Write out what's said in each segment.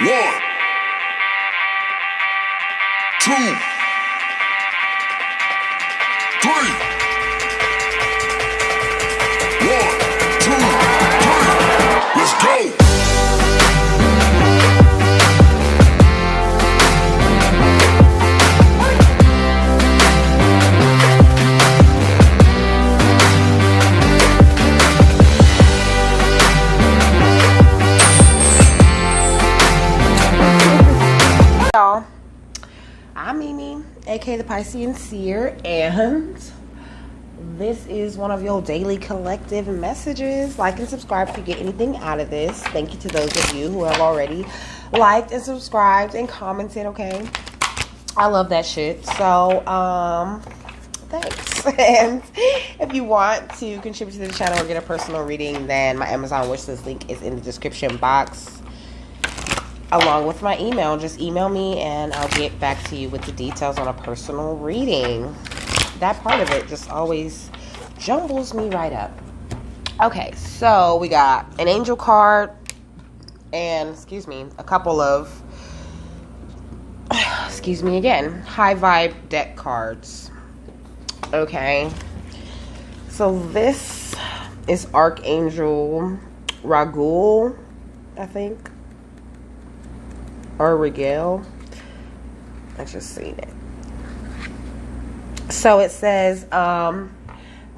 One, two, three. One, two, three. Let's go. I'm Mimi, aka the Piscean Seer, and this is one of your daily collective messages. Like and subscribe if you get anything out of this. Thank you to those of you who have already liked and subscribed and commented, okay? I love that shit. So, thanks. And if you want to contribute to the channel or get a personal reading, then my Amazon wishlist link is in the description box, along with my email. Just email me and I'll get back to you with the details on a personal reading. That part of it just always jumbles me right up. Okay, so we got an angel card and, a couple of, high vibe deck cards. Okay, so this is Archangel Raguel, I think. Or Raguel. I just seen it. So it says,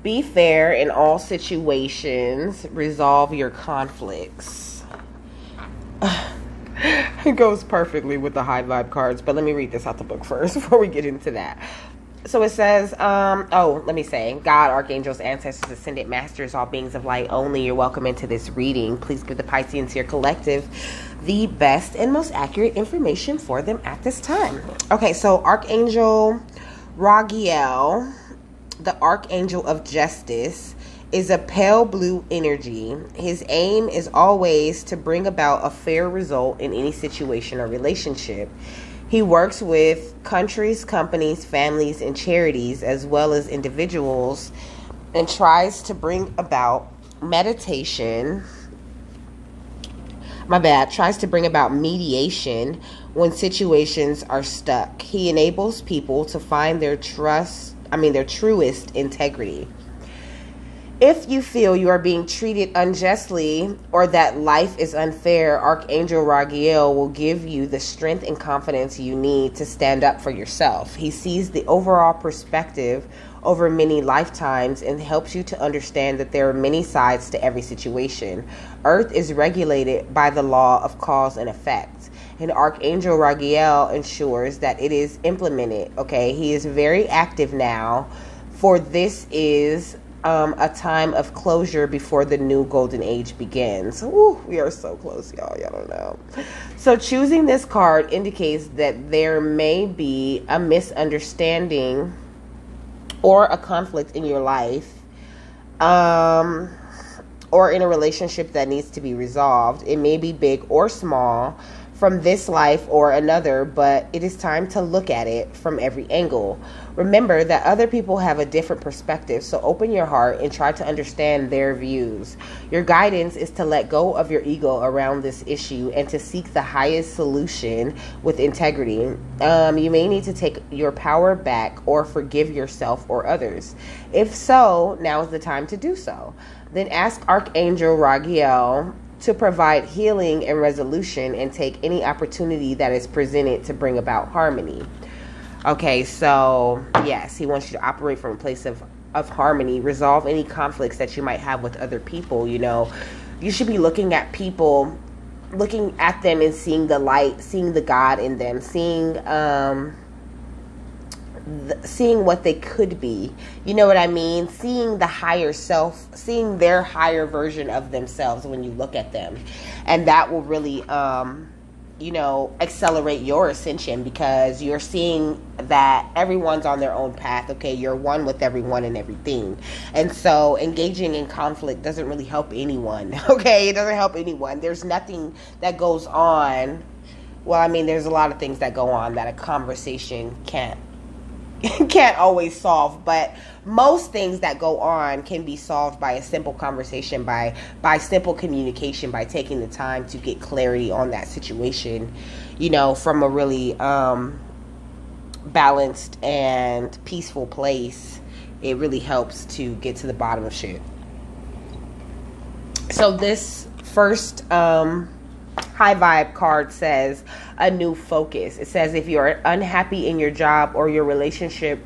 be fair in all situations. Resolve your conflicts. It goes perfectly with the high vibe cards, but let me read this out the book first before we get into that. So it says, God, archangels, ancestors, ascended masters, all beings of light only, you're welcome into this reading. Please give the Piscean Seer Collective the best and most accurate information for them at this time. Okay, so Archangel Raguel, the Archangel of Justice, is a pale blue energy. His aim is always to bring about a fair result in any situation or relationship. He works with countries, companies, families, and charities, as well as individuals, and tries to bring about mediation. Tries to bring about mediation when situations are stuck. He enables people to find their truest integrity. If you feel you are being treated unjustly or that life is unfair, Archangel Raguel will give you the strength and confidence you need to stand up for yourself. He sees the overall perspective over many lifetimes and helps you to understand that there are many sides to every situation. Earth is regulated by the law of cause and effect, and Archangel Raguel ensures that it is implemented. Okay, he is very active now, for this is a time of closure before the new golden age begins. Ooh, we are so close, y'all. Y'all don't know. So choosing this card indicates that there may be a misunderstanding or a conflict in your life, or in a relationship that needs to be resolved. It may be big or small, from this life or another, but it is time to look at it from every angle. Remember that other people have a different perspective, so open your heart and try to understand their views. Your guidance is to let go of your ego around this issue and to seek the highest solution with integrity. You may need to take your power back or forgive yourself or others. If so, now is the time to do so. Then ask Archangel Raguel to provide healing and resolution, and take any opportunity that is presented to bring about harmony. Okay, so yes, he wants you to operate from a place of harmony, resolve any conflicts that you might have with other people. You know, you should be looking at people, looking at them and seeing the light, seeing the God in them, seeing what they could be, you know what I mean? Seeing the higher self, seeing their higher version of themselves when you look at them. And that will really, accelerate your ascension, because you're seeing that everyone's on their own path. Okay, you're one with everyone and everything. And so engaging in conflict doesn't really help anyone. Okay, it doesn't help anyone. There's nothing that goes on. Well, I mean, there's a lot of things that go on that a conversation can't can't always solve, but most things that go on can be solved by a simple conversation, by simple communication, by taking the time to get clarity on that situation, you know, from a really balanced and peaceful place. It really helps to get to the bottom of shit. So this first high vibe card says a new focus. It says if you're unhappy in your job or your relationship,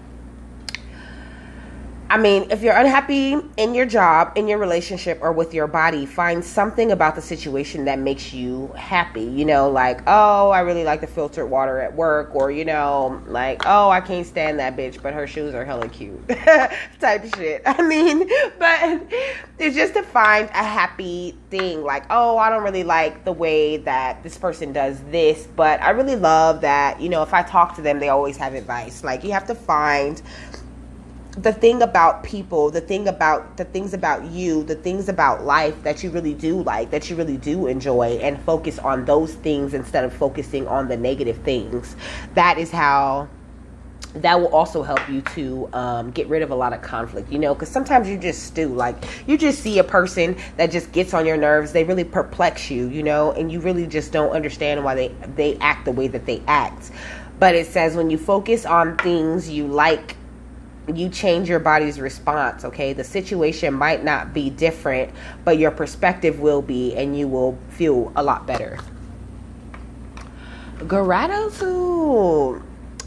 if you're unhappy in your job, in your relationship, or with your body, find something about the situation that makes you happy. You know, like, oh, I really like the filtered water at work, or, you know, like, oh, I can't stand that bitch, but her shoes are hella cute, type shit. But it's just to find a happy thing. Like, oh, I don't really like the way that this person does this, but I really love that, you know, if I talk to them, they always have advice. Like, you have to find the thing about people, the things about you, the things about life that you really do like, that you really do enjoy, and focus on those things instead of focusing on the negative things. That will also help you to get rid of a lot of conflict, you know, because sometimes you just you just see a person that just gets on your nerves. They really perplex you, you know, and you really just don't understand why they act the way that they act. But it says when you focus on things you like, you change your body's response, okay? The situation might not be different, but your perspective will be, and you will feel a lot better. Gratitude.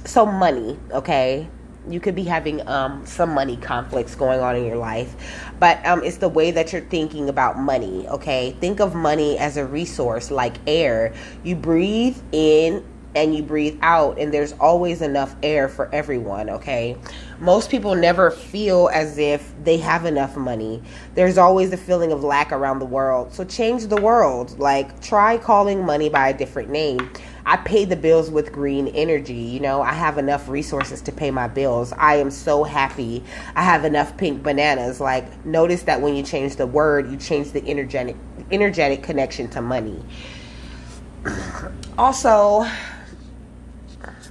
So money, okay? You could be having some money conflicts going on in your life, but it's the way that you're thinking about money, okay? Think of money as a resource, like air. You breathe in and you breathe out, and there's always enough air for everyone, okay? Most people never feel as if they have enough money. There's always a feeling of lack around the world. So change the world. Like, try calling money by a different name. I pay the bills with green energy. You know, I have enough resources to pay my bills. I am so happy. I have enough pink bananas. Like, notice that when you change the word, you change the energetic connection to money. Also,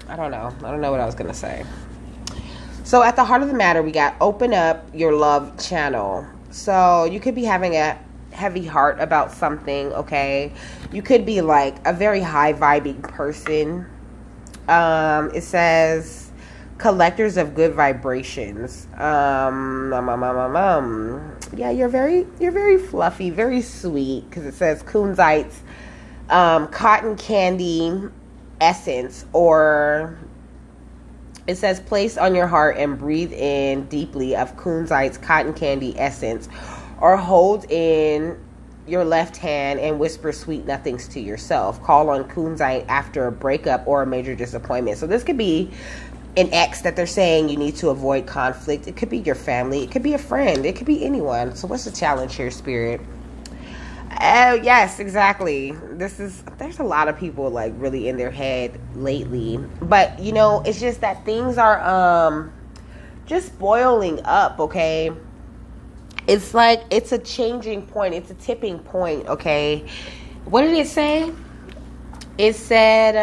I don't know what I was going to say. So at the heart of the matter, we got open up your love channel. So you could be having a heavy heart about something, okay? You could be like a very high vibing person. It says collectors of good vibrations. Yeah, you're very fluffy, very sweet, because it says kunzite's cotton candy essence, or it says place on your heart and breathe in deeply of kunzite's cotton candy essence, or hold in your left hand and whisper sweet nothings to yourself. Call on kunzite after a breakup or a major disappointment. So this could be an ex that they're saying you need to avoid conflict. It could be your family, it could be a friend, it could be anyone. So what's the challenge here, Spirit? Oh, yes, exactly. There's a lot of people like really in their head lately, but you know, it's just that things are just boiling up, okay? It's like, it's a changing point, it's a tipping point, okay? What did it say? It said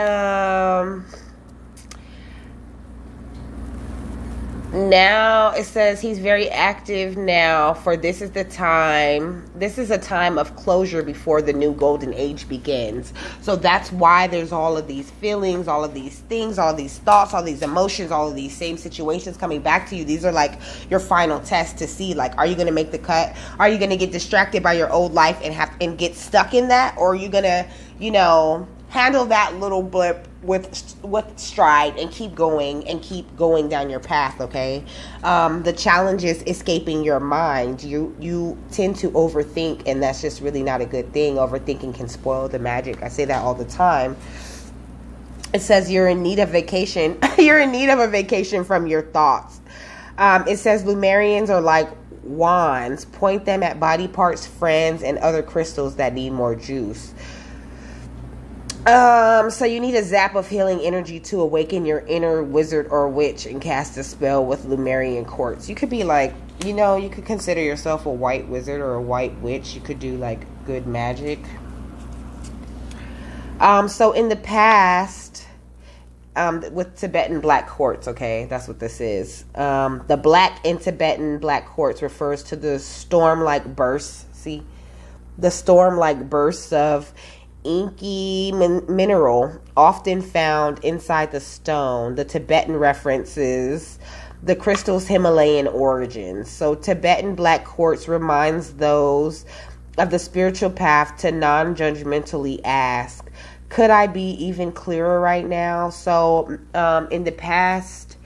now it says he's very active now, for this is a time of closure before the new golden age begins. So that's why there's all of these feelings, all of these things, all of these thoughts, all these emotions, all of these same situations coming back to you. These are like your final test to see, like, are you going to make the cut? Are you going to get distracted by your old life and get stuck in that? Or are you going to, you know, handle that little blip with stride and keep going down your path, okay? The challenge is escaping your mind. You tend to overthink, and that's just really not a good thing. Overthinking can spoil the magic. I say that all the time. It says you're in need of vacation. You're in need of a vacation from your thoughts. It says Lumerians are like wands. Point them at body parts, friends, and other crystals that need more juice. So you need a zap of healing energy to awaken your inner wizard or witch and cast a spell with Lumerian quartz. You could be like, you know, you could consider yourself a white wizard or a white witch. You could do like good magic. So in the past, with Tibetan black quartz, okay? That's what this is. The black in Tibetan black quartz refers to the storm-like bursts, see? The storm-like bursts of inky mineral often found inside the stone. The Tibetan references the crystal's Himalayan origins. So Tibetan black quartz reminds those of the spiritual path to non-judgmentally ask, could I be even clearer right now? So in the past,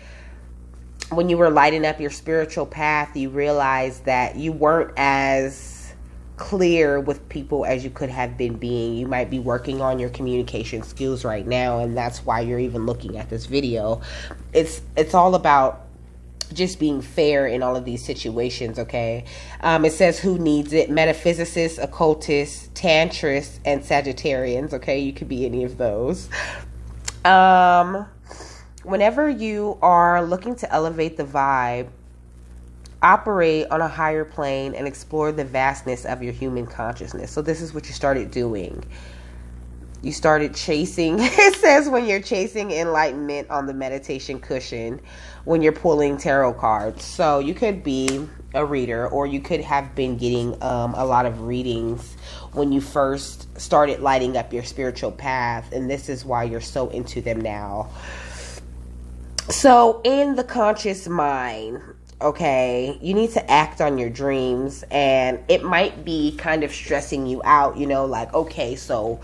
when you were lighting up your spiritual path, you realized that you weren't as clear with people as you could have been being. You might be working on your communication skills right now, and that's why you're even looking at this video. It's all about just being fair in all of these situations, okay? It says who needs it: metaphysicists, occultists, tantrists, and Sagittarians, okay? You could be any of those. Whenever you are looking to elevate the vibe, operate on a higher plane, and explore the vastness of your human consciousness. So this is what you started doing. You started chasing. It says when you're chasing enlightenment on the meditation cushion, when you're pulling tarot cards. So you could be a reader, or you could have been getting a lot of readings when you first started lighting up your spiritual path. And this is why you're so into them now. So in the conscious mind, okay, you need to act on your dreams, and it might be kind of stressing you out, you know, like, okay, so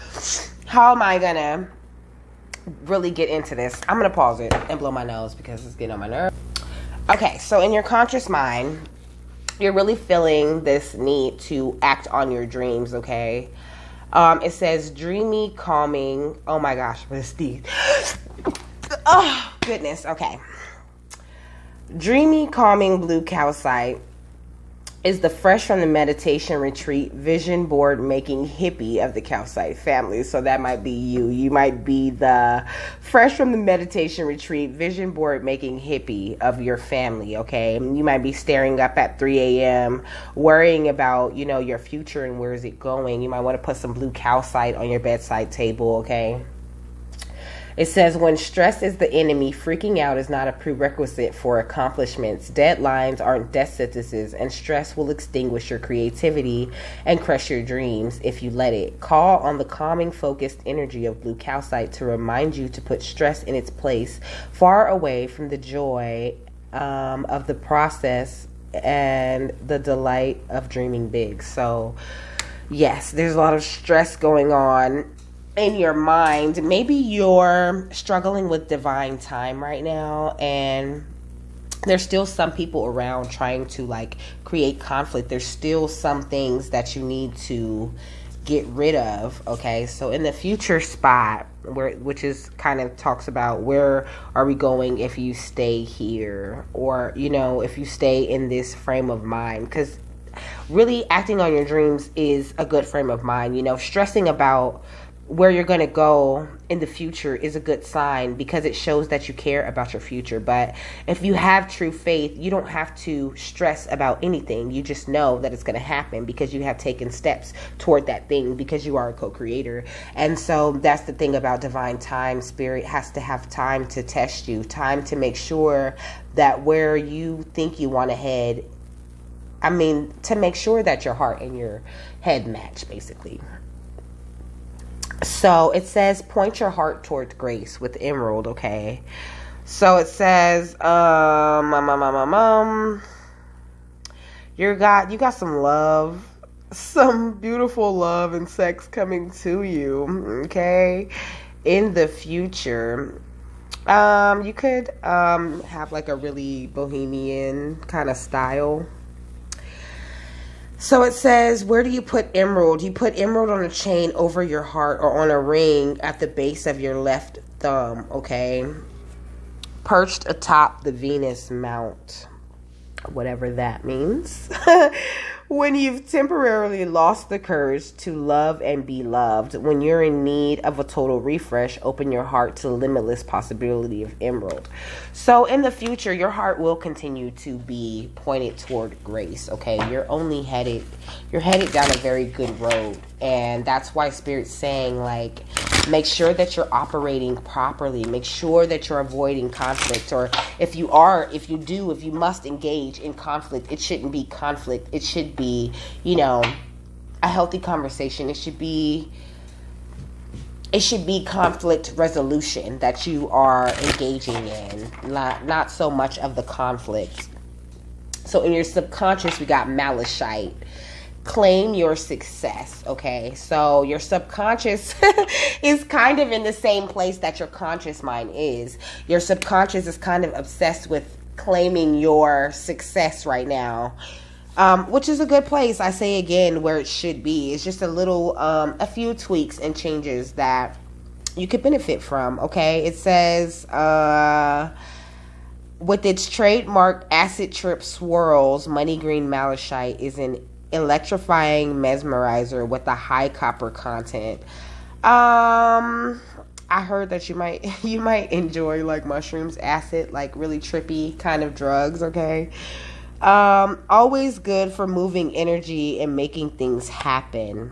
how am I gonna really get into this? I'm gonna pause it and blow my nose because it's getting on my nerves. Okay, so in your conscious mind, you're really feeling this need to act on your dreams, okay? It says dreamy, calming. Oh my gosh, but it's the oh goodness, okay. Dreamy, calming blue calcite is the fresh from the meditation retreat vision board making hippie of the calcite family. So that might be you. You might be the fresh from the meditation retreat vision board making hippie of your family, okay? You might be staring up at 3 a.m. worrying about, you know, your future and where is it going. You might want to put some blue calcite on your bedside table, okay? It says, when stress is the enemy, freaking out is not a prerequisite for accomplishments. Deadlines aren't death sentences, and stress will extinguish your creativity and crush your dreams if you let it. Call on the calming, focused energy of blue calcite to remind you to put stress in its place, far away from the joy of the process and the delight of dreaming big. So, yes, there's a lot of stress going on in your mind. Maybe you're struggling with divine time right now, and there's still some people around trying to like create conflict. There's still some things that you need to get rid of, okay? So in the future spot, which is kind of talks about where are we going if you stay here, or, you know, if you stay in this frame of mind, because really acting on your dreams is a good frame of mind. You know, stressing about where you're going to go in the future is a good sign, because it shows that you care about your future. But if you have true faith, you don't have to stress about anything. You just know that it's going to happen because you have taken steps toward that thing, because you are a co-creator. And so that's the thing about divine time. Spirit has to have time to test you, time to make sure that where you think you want to head, I mean, to make sure that your heart and your head match, basically. So it says, point your heart towards grace with emerald, okay? So it says, you got some love, some beautiful love and sex coming to you, okay? In the future. You could have like a really bohemian kind of style. So it says, where do you put emerald? You put emerald on a chain over your heart, or on a ring at the base of your left thumb, okay? Perched atop the Venus Mount, whatever that means. When you've temporarily lost the courage to love and be loved, when you're in need of a total refresh, open your heart to limitless possibility of emerald. So in the future, your heart will continue to be pointed toward grace, okay? You're headed down a very good road. And that's why Spirit's saying, like, make sure that you're operating properly. Make sure that you're avoiding conflict. Or if you must engage in conflict, it shouldn't be conflict. It should be, a healthy conversation. It should be conflict resolution that you are engaging in, not so much of the conflict. So in your subconscious, we got Malachite. Claim your success, okay? So your subconscious is kind of in the same place that your conscious mind is. Your subconscious is kind of obsessed with claiming your success right now, which is a good place, I say again, where it should be. It's just a few tweaks and changes that you could benefit from, okay? It says, with its trademark acid trip swirls, money green malachite is an electrifying mesmerizer with a high copper content. I heard that you might enjoy like mushrooms, acid, like really trippy kind of drugs, okay? Always good for moving energy and making things happen.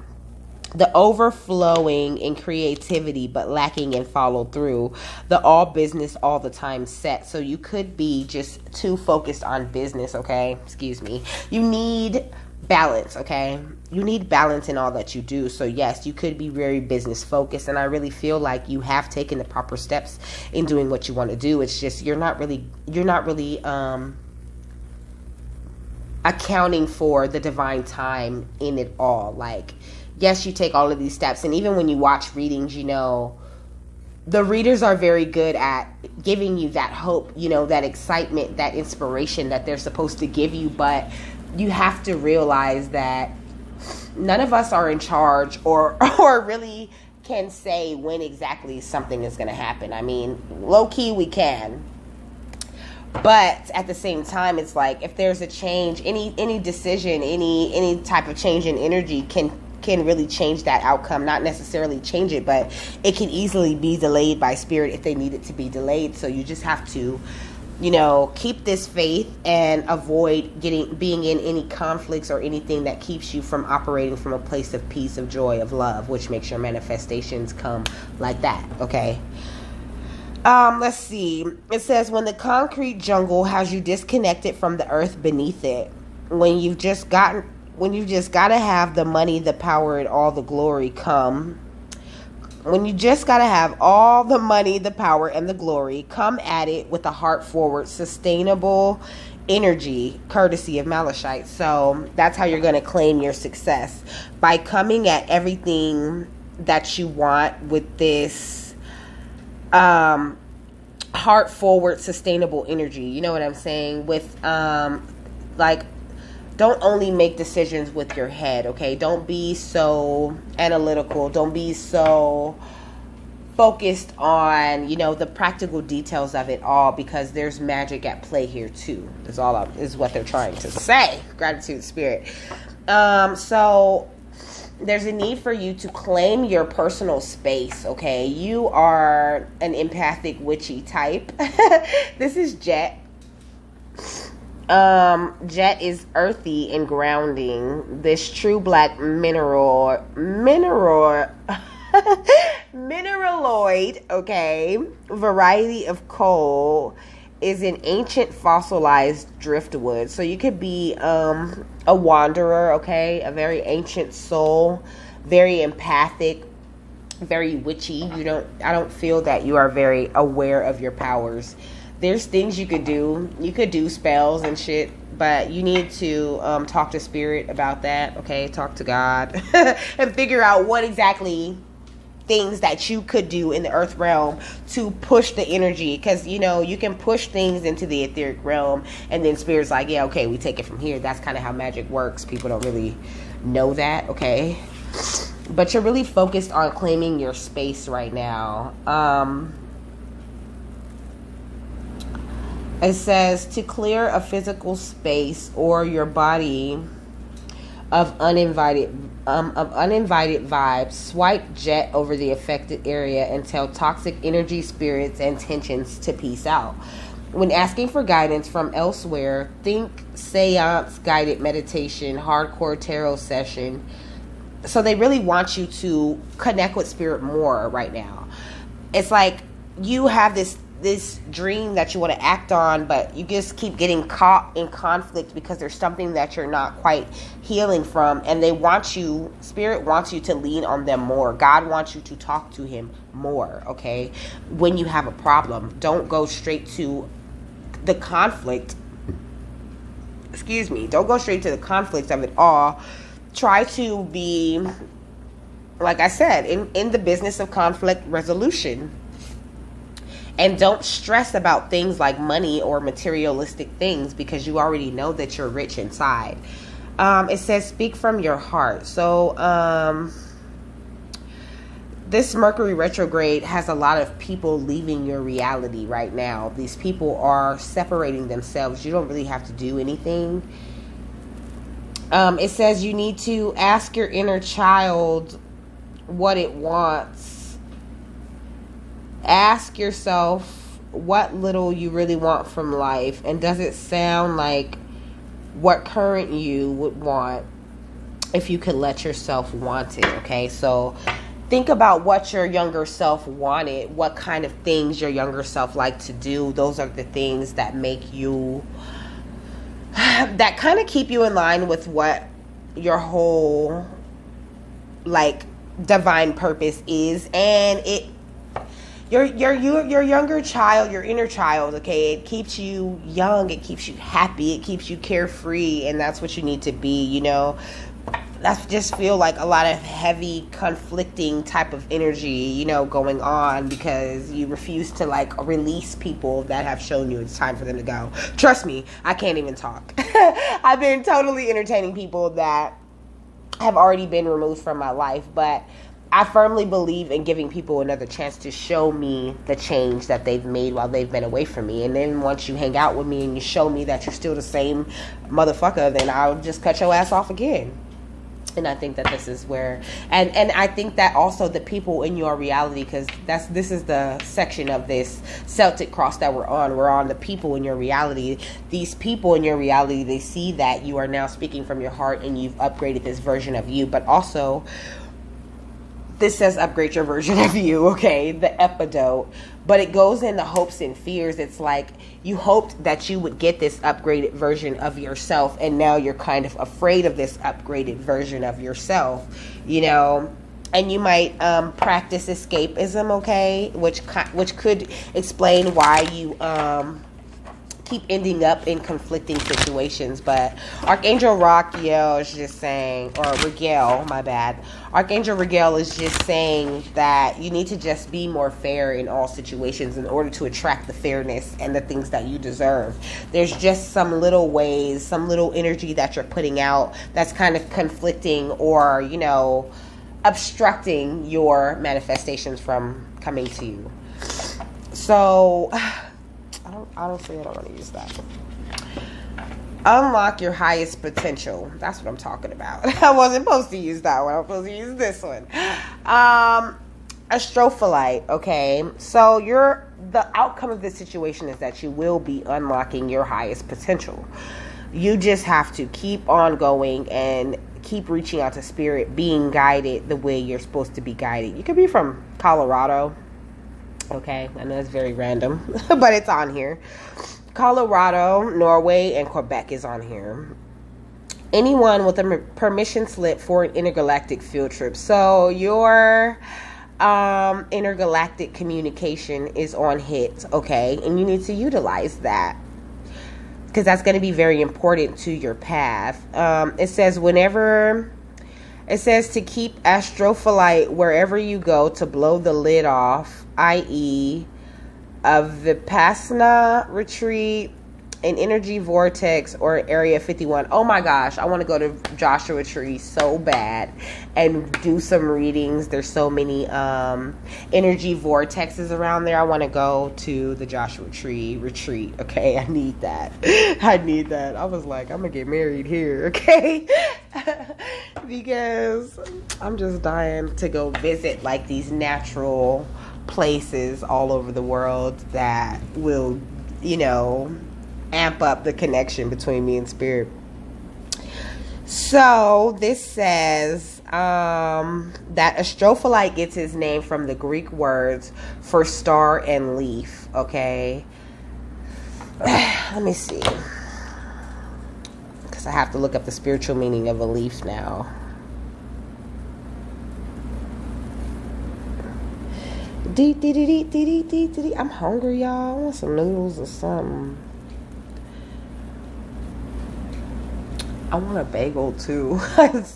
The overflowing in creativity but lacking in follow through. The all business all the time set. So you could be just too focused on business, okay? Excuse me. You need balance, okay? You need balance in all that you do. So yes, you could be very business focused, and I really feel like you have taken the proper steps in doing what you want to do. It's just you're not really accounting for the divine time in it all. Like, yes, you take all of these steps, and even when you watch readings, the readers are very good at giving you that hope, that excitement, that inspiration that they're supposed to give you, but you have to realize that none of us are in charge or really can say when exactly something is going to happen. I mean, low key we can. But at the same time, it's like if there's a change, any decision, any type of change in energy can really change that outcome. Not necessarily change it, but it can easily be delayed by spirit if they need it to be delayed. So you just have to keep this faith and avoid being in any conflicts or anything that keeps you from operating from a place of peace, of joy, of love, which makes your manifestations come like that, okay? Let's see. It says, when the concrete jungle has you disconnected from the earth beneath it, when you've just got to have the money, the power, and all the glory come. When you just got to have all the money, the power, and the glory, come at it with a heart-forward, sustainable energy, courtesy of Malachite. So that's how you're going to claim your success, by coming at everything that you want with this heart-forward, sustainable energy. You know what I'm saying? With don't only make decisions with your head, okay? Don't be so analytical. Don't be so focused on, the practical details of it all, because there's magic at play here too. Is what they're trying to say. Gratitude, spirit. So there's a need for you to claim your personal space, okay? You are an empathic, witchy type. This is Jet. Jet is earthy and grounding. This true black mineraloid, okay, variety of coal is an ancient fossilized driftwood. So you could be a wanderer, okay, a very ancient soul, very empathic, very witchy. I don't feel that you are very aware of your powers. There's things you could do. You could do spells and shit, but you need to talk to spirit about that, okay? Talk to God and figure out what exactly things that you could do in the earth realm to push the energy, because you can push things into the etheric realm, and then spirit's like, yeah, okay, we take it from here. That's kind of how magic works. People don't really know that, okay? But you're really focused on claiming your space right now. It says to clear a physical space or your body of uninvited vibes. Swipe jet over the affected area and tell toxic energy, spirits, and tensions to peace out. When asking for guidance from elsewhere, think seance, guided meditation, hardcore tarot session. So they really want you to connect with spirit more right now. It's like you have this dream that you want to act on, but you just keep getting caught in conflict because there's something that you're not quite healing from, and spirit wants you to lean on them more. God wants you to talk to him more, okay? When you have a problem, don't go straight to the conflict. Don't go straight to the conflict of it all. Try to be, like I said, in the business of conflict resolution. And don't stress about things like money or materialistic things, because you already know that you're rich inside. It says speak from your heart. So this Mercury retrograde has a lot of people leaving your reality right now. These people are separating themselves. You don't really have to do anything. It says you need to ask your inner child what it wants. Ask yourself what little you really want from life, and does it sound like what current you would want if you could let yourself want it, okay? So think about what your younger self wanted, what kind of things your younger self liked to do. Those are the things that make you, that kind of keep you in line with what your whole, like, divine purpose is. And your younger child, your inner child, okay, it keeps you young, it keeps you happy, it keeps you carefree, and that's what you need to be, you know. That's just feel like a lot of heavy, conflicting type of energy, you know, going on, because you refuse to, like, release people that have shown you it's time for them to go. Trust me, I can't even talk. I've been totally entertaining people that have already been removed from my life, but I firmly believe in giving people another chance to show me the change that they've made while they've been away from me. And then once you hang out with me and you show me that you're still the same motherfucker, then I'll just cut your ass off again. And I think that this is where, and I think that also the people in your reality, because this is the section of this Celtic cross that we're on the people in your reality. These people in your reality, they see that you are now speaking from your heart and you've upgraded this version of you, but also this says upgrade your version of you, okay, the epidote, but it goes in the hopes and fears. It's like you hoped that you would get this upgraded version of yourself, and now you're kind of afraid of this upgraded version of yourself, you know. And you might practice escapism, okay, which could explain why you keep ending up in conflicting situations. But Archangel Raguel is just saying, or Raguel, my bad. Archangel Raguel is just saying that you need to just be more fair in all situations in order to attract the fairness and the things that you deserve. There's just some little ways, some little energy that you're putting out that's kind of conflicting or, you know, obstructing your manifestations from coming to you. So I don't want to use that. Unlock your highest potential. That's what I'm talking about. I wasn't supposed to use that one. I'm supposed to use this one. Astrophyllite, okay? So the outcome of this situation is that you will be unlocking your highest potential. You just have to keep on going and keep reaching out to spirit, being guided the way you're supposed to be guided. You could be from Colorado. Okay, I know it's very random, but it's on here. Colorado, Norway, and Quebec is on here. Anyone with a permission slip for an intergalactic field trip. So your intergalactic communication is on hit, okay? And you need to utilize that, because that's going to be very important to your path. It says to keep astrophyllite wherever you go, to blow the lid off, i.e. a Vipassana retreat, an energy vortex or Area 51. Oh my gosh, I want to go to Joshua Tree so bad and do some readings. There's so many energy vortexes around there. I want to go to the Joshua Tree retreat. Okay, I need that. I need that. I was like, I'm gonna get married here. Okay. Because I'm just dying to go visit like these natural places all over the world that will, you know, amp up the connection between me and spirit. So this says that astrophyllite gets his name from the Greek words for star and leaf. Okay, let me see, because I have to look up the spiritual meaning of a leaf now. I'm hungry, y'all. I want some noodles or something. I want a bagel too.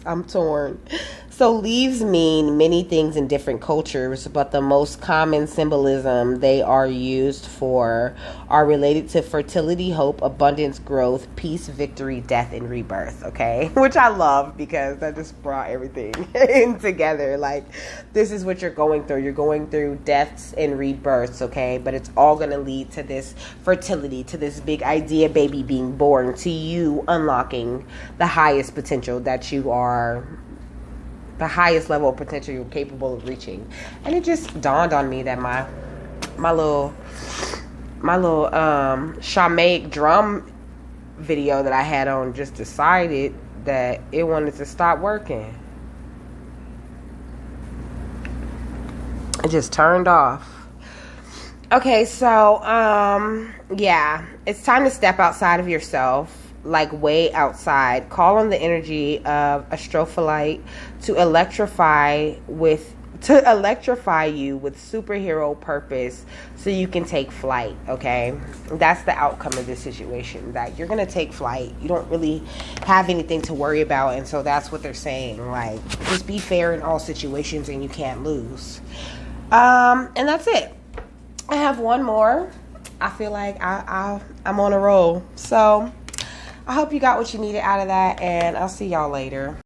I'm torn. So leaves mean many things in different cultures, but the most common symbolism they are used for are related to fertility, hope, abundance, growth, peace, victory, death, and rebirth. Okay, which I love because that just brought everything in together. Like, this is what you're going through. You're going through deaths and rebirths. Okay, but it's all going to lead to this fertility, to this big idea baby being born, to you unlocking the highest potential that you are, the highest level of potential you're capable of reaching. And it just dawned on me that my little shamanic drum video that I had on just decided that it wanted to stop working. It just turned off. Okay, so yeah, it's time to step outside of yourself, like way outside. Call on the energy of astrophyllite to electrify you with superhero purpose so you can take flight. Okay, that's the outcome of this situation, that you're gonna take flight. You don't really have anything to worry about, and so that's what they're saying, like, just be fair in all situations and you can't lose. And that's it. I have one more. I feel like I'm on a roll. So I hope you got what you needed out of that, and I'll see y'all later.